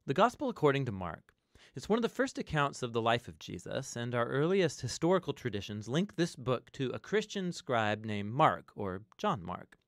The Gospel according to Mark is one of the first accounts of the life of Jesus, and our earliest historical traditions link this book to a Christian scribe named Mark, or John Mark.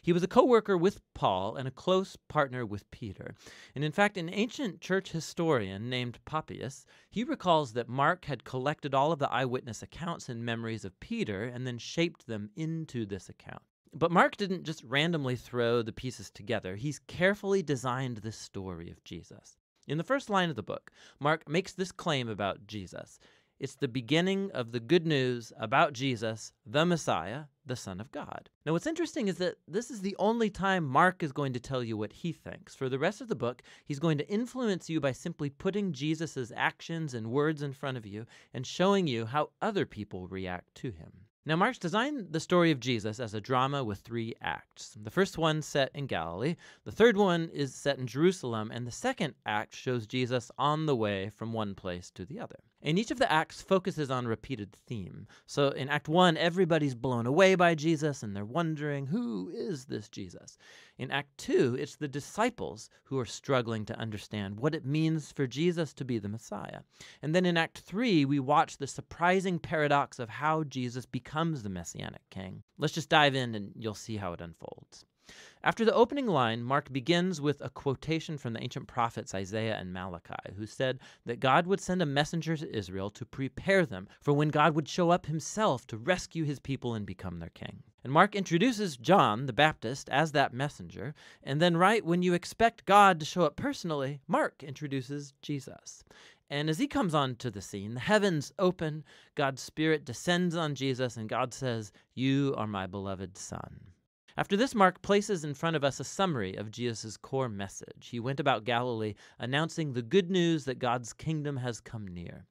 He was a co-worker with Paul and a close partner with Peter. And in fact, an ancient church historian named Papias, he recalls that Mark had collected all of the eyewitness accounts and memories of Peter and then shaped them into this account. But Mark didn't just randomly throw the pieces together. He's carefully designed this story of Jesus. In the first line of the book, Mark makes this claim about Jesus. It's the beginning of the good news about Jesus, the Messiah, the Son of God. Now, what's interesting is that this is the only time Mark is going to tell you what he thinks. For the rest of the book, he's going to influence you by simply putting Jesus' actions and words in front of you and showing you how other people react to him. Now, Mark's designed the story of Jesus as a drama with 3 acts. The first one set in Galilee, the third one is set in Jerusalem, and the second act shows Jesus on the way from one place to the other. And each of the acts focuses on a repeated theme. So in Act 1, everybody's blown away by Jesus, and they're wondering, who is this Jesus? In Act 2, it's the disciples who are struggling to understand what it means for Jesus to be the Messiah. And then in Act 3, we watch the surprising paradox of how Jesus becomes the Messianic King. Let's just dive in and you'll see how it unfolds. After the opening line, Mark begins with a quotation from the ancient prophets Isaiah and Malachi, who said that God would send a messenger to Israel to prepare them for when God would show up himself to rescue his people and become their king. And Mark introduces John the Baptist as that messenger, and then right when you expect God to show up personally, Mark introduces Jesus. And as he comes onto the scene, the heavens open, God's Spirit descends on Jesus, and God says, "You are my beloved Son." After this, Mark places in front of us a summary of Jesus' core message. He went about Galilee announcing the good news that God's kingdom has come near.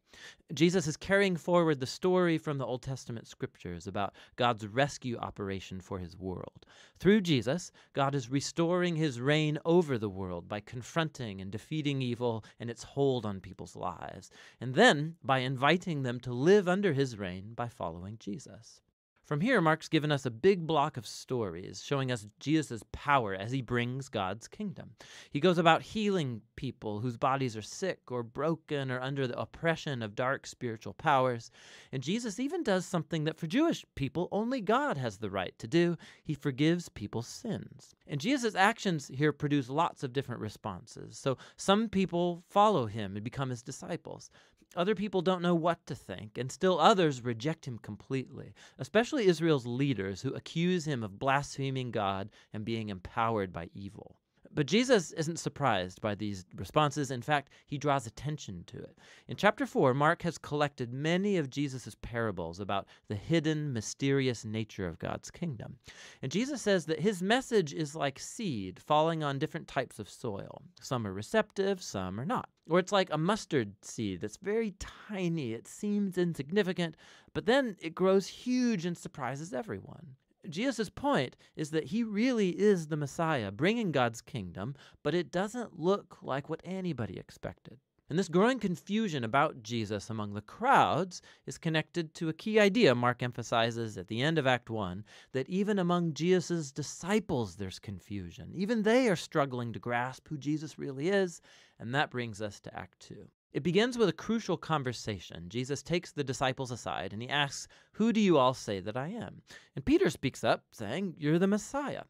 Jesus is carrying forward the story from the Old Testament scriptures about God's rescue operation for his world. Through Jesus, God is restoring his reign over the world by confronting and defeating evil and its hold on people's lives, and then by inviting them to live under his reign by following Jesus. From here, Mark's given us a big block of stories showing us Jesus' power as he brings God's kingdom. He goes about healing people whose bodies are sick or broken or under the oppression of dark spiritual powers. And Jesus even does something that for Jewish people only God has the right to do. He forgives people's sins. And Jesus' actions here produce lots of different responses. So some people follow him and become his disciples. Other people don't know what to think, and still others reject him completely, especially Israel's leaders who accuse him of blaspheming God and being empowered by evil. But Jesus isn't surprised by these responses. In fact, he draws attention to it. In chapter 4, Mark has collected many of Jesus' parables about the hidden, mysterious nature of God's kingdom. And Jesus says that his message is like seed falling on different types of soil. Some are receptive, some are not. Or it's like a mustard seed that's very tiny. It seems insignificant, but then it grows huge and surprises everyone. Jesus' point is that he really is the Messiah, bringing God's kingdom, but it doesn't look like what anybody expected. And this growing confusion about Jesus among the crowds is connected to a key idea Mark emphasizes at the end of Act 1, that even among Jesus' disciples there's confusion. Even they are struggling to grasp who Jesus really is, and that brings us to Act 2. It begins with a crucial conversation. Jesus takes the disciples aside and he asks, "Who do you all say that I am?" And Peter speaks up saying, "You're the Messiah."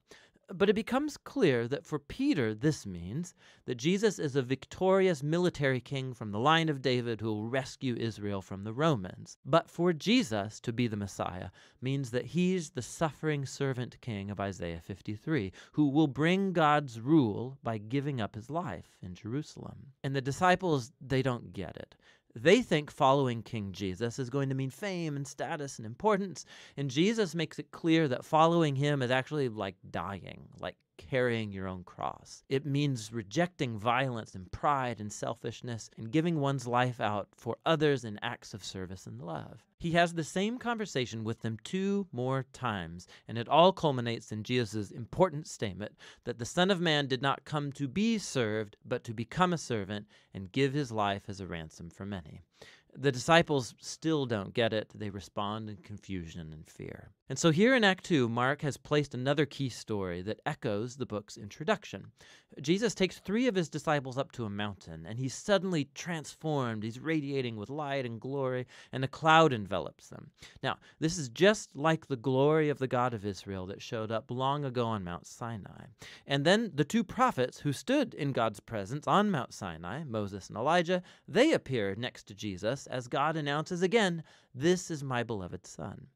But it becomes clear that for Peter, this means that Jesus is a victorious military king from the line of David who will rescue Israel from the Romans. But for Jesus to be the Messiah means that he's the suffering servant king of Isaiah 53, who will bring God's rule by giving up his life in Jerusalem. And the disciples, they don't get it. They think following King Jesus is going to mean fame and status and importance, and Jesus makes it clear that following him is actually like dying, like carrying your own cross. It means rejecting violence and pride and selfishness and giving one's life out for others in acts of service and love. He has the same conversation with them 2 more times, and it all culminates in Jesus' important statement that the Son of Man did not come to be served, but to become a servant and give his life as a ransom for many. The disciples still don't get it. They respond in confusion and fear. And so here in Act 2, Mark has placed another key story that echoes the book's introduction. Jesus takes 3 of his disciples up to a mountain, and he's suddenly transformed. He's radiating with light and glory, and a cloud envelops them. Now, this is just like the glory of the God of Israel that showed up long ago on Mount Sinai. And then the 2 prophets who stood in God's presence on Mount Sinai, Moses and Elijah, they appear next to Jesus as God announces again, "This is my beloved Son."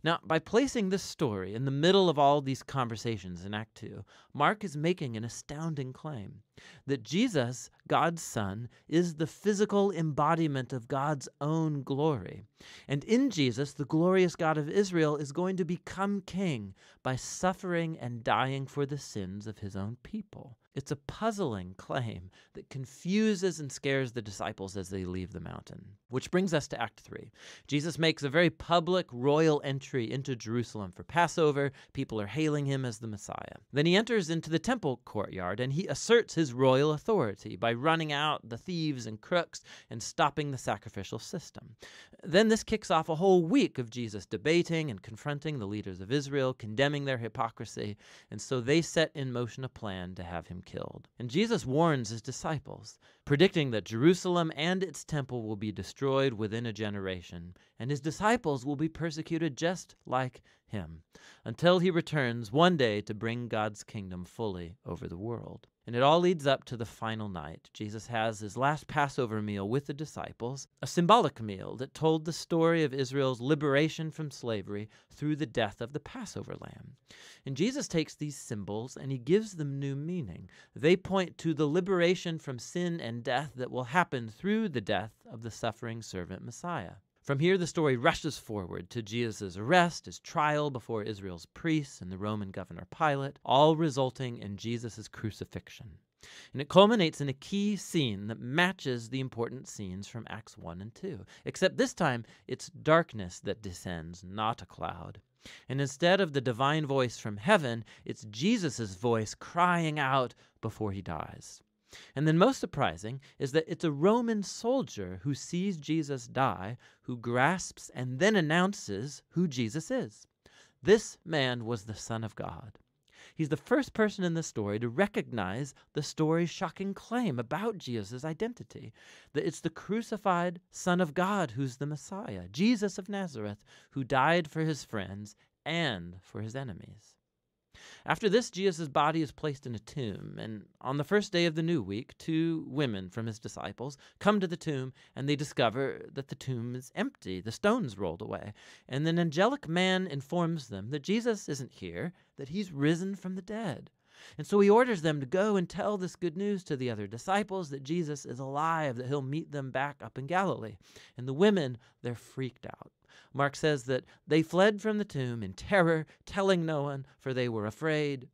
Now, by placing this story in the middle of all these conversations in Act 2, Mark is making an astounding claim that Jesus, God's Son, is the physical embodiment of God's own glory. And in Jesus, the glorious God of Israel is going to become king by suffering and dying for the sins of his own people. It's a puzzling claim that confuses and scares the disciples as they leave the mountain. Which brings us to Act 3. Jesus makes a very public royal entry into Jerusalem for Passover. People are hailing him as the Messiah. Then he enters into the temple courtyard and he asserts his royal authority by running out the thieves and crooks and stopping the sacrificial system. Then this kicks off a whole week of Jesus debating and confronting the leaders of Israel, condemning their hypocrisy, and so they set in motion a plan to have him killed. And Jesus warns his disciples, predicting that Jerusalem and its temple will be destroyed within a generation, and his disciples will be persecuted just like him, until he returns one day to bring God's kingdom fully over the world. And it all leads up to the final night. Jesus has his last Passover meal with the disciples, a symbolic meal that told the story of Israel's liberation from slavery through the death of the Passover lamb. And Jesus takes these symbols and he gives them new meaning. They point to the liberation from sin and death that will happen through the death of the suffering servant Messiah. From here, the story rushes forward to Jesus' arrest, his trial before Israel's priests and the Roman governor Pilate, all resulting in Jesus' crucifixion. And it culminates in a key scene that matches the important scenes from Acts 1 and 2, except this time it's darkness that descends, not a cloud. And instead of the divine voice from heaven, it's Jesus' voice crying out before he dies. And then most surprising is that it's a Roman soldier who sees Jesus die, who grasps and then announces who Jesus is. This man was the Son of God. He's the first person in the story to recognize the story's shocking claim about Jesus' identity, that it's the crucified Son of God who's the Messiah, Jesus of Nazareth, who died for his friends and for his enemies. After this, Jesus' body is placed in a tomb, and on the first day of the new week, 2 women from his disciples come to the tomb, and they discover that the tomb is empty, the stone's rolled away, and an angelic man informs them that Jesus isn't here, that he's risen from the dead. And so he orders them to go and tell this good news to the other disciples, that Jesus is alive, that he'll meet them back up in Galilee. And the women, they're freaked out. Mark says that they fled from the tomb in terror, telling no one, for they were afraid.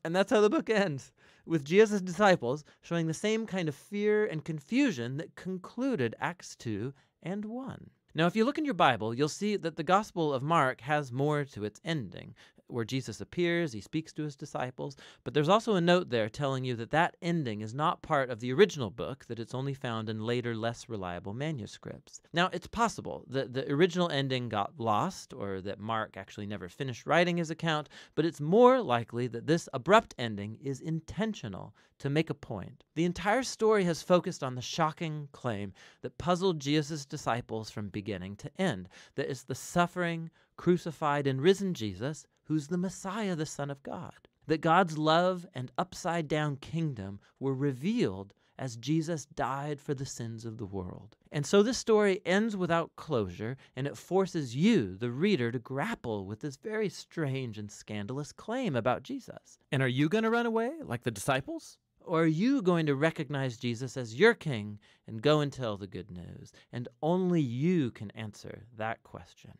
And that's how the book ends, with Jesus' disciples showing the same kind of fear and confusion that concluded Acts 2 and 1. Now, if you look in your Bible, you'll see that the Gospel of Mark has more to its ending, where Jesus appears, he speaks to his disciples, but there's also a note there telling you that that ending is not part of the original book, that it's only found in later, less reliable manuscripts. Now, it's possible that the original ending got lost, or that Mark actually never finished writing his account, but it's more likely that this abrupt ending is intentional to make a point. The entire story has focused on the shocking claim that puzzled Jesus' disciples from beginning to end, that it's the suffering, crucified, and risen Jesus who's the Messiah, the Son of God. That God's love and upside-down kingdom were revealed as Jesus died for the sins of the world. And so this story ends without closure, and it forces you, the reader, to grapple with this very strange and scandalous claim about Jesus. And are you going to run away like the disciples? Or are you going to recognize Jesus as your king and go and tell the good news? And only you can answer that question.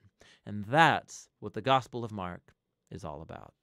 And that's what the Gospel of Mark is all about.